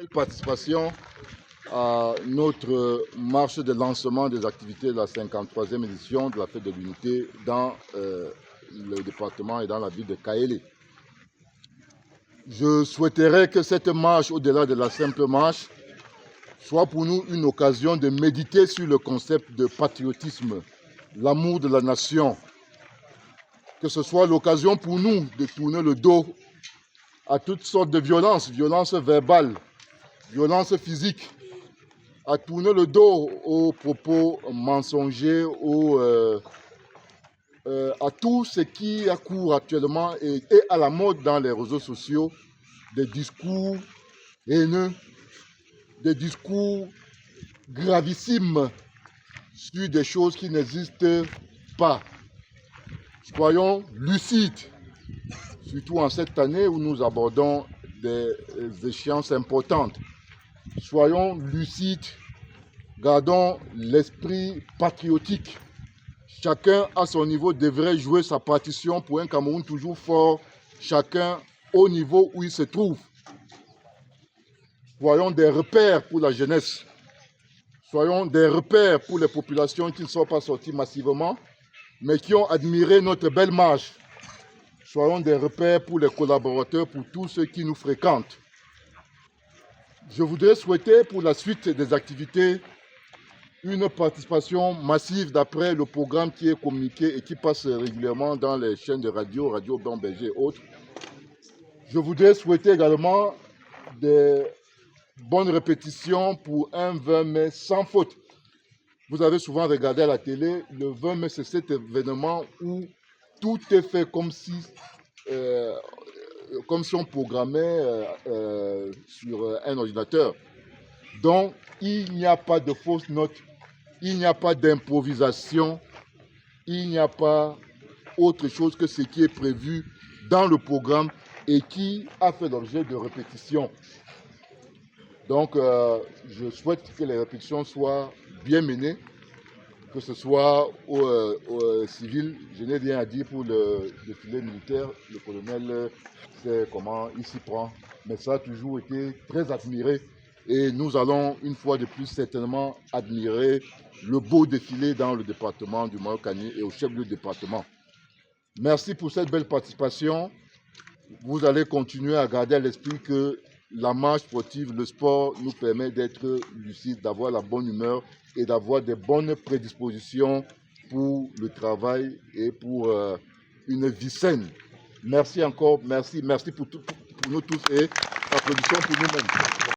Participation à notre marche de lancement des activités de la 53e édition de la Fête de l'Unité dans le département et dans la ville de Kaélé. Je souhaiterais que cette marche, au-delà de la simple marche, soit pour nous une occasion de méditer sur le concept de patriotisme, l'amour de la nation, que ce soit l'occasion pour nous de tourner le dos à toutes sortes de violences, violences verbales, violence physique, à tourner le dos aux propos mensongers, à tout ce qui accourt actuellement et à la mode dans les réseaux sociaux, des discours haineux, des discours gravissimes sur des choses qui n'existent pas. Soyons lucides, surtout en cette année où nous abordons des échéances importantes. Soyons lucides, gardons l'esprit patriotique. Chacun à son niveau devrait jouer sa partition pour un Cameroun toujours fort, chacun au niveau où il se trouve. Soyons des repères pour la jeunesse. Soyons des repères pour les populations qui ne sont pas sorties massivement, mais qui ont admiré notre belle marche. Soyons des repères pour les collaborateurs, pour tous ceux qui nous fréquentent. Je voudrais souhaiter pour la suite des activités une participation massive d'après le programme qui est communiqué et qui passe régulièrement dans les chaînes de radio, Radio Blanc-Berger et autres. Je voudrais souhaiter également des bonnes répétitions pour un 20 mai sans faute. Vous avez souvent regardé à la télé, le 20 mai c'est cet événement où tout est fait comme si on programmait sur un ordinateur. Donc, il n'y a pas de fausses notes, il n'y a pas d'improvisation, il n'y a pas autre chose que ce qui est prévu dans le programme et qui a fait l'objet de répétitions. Donc, je souhaite que les répétitions soient bien menées, que ce soit au civil. Je n'ai rien à dire pour le défilé militaire. Le colonel sait comment il s'y prend. Mais ça a toujours été très admiré. Et nous allons une fois de plus certainement admirer le beau défilé dans le département du Mauritanie et au chef-lieu du département. Merci pour cette belle participation. Vous allez continuer à garder à l'esprit que la marche sportive, le sport nous permet d'être lucides, d'avoir la bonne humeur et d'avoir des bonnes prédispositions pour le travail et pour une vie saine. Merci encore, merci pour nous tous et applaudissements pour nous-mêmes.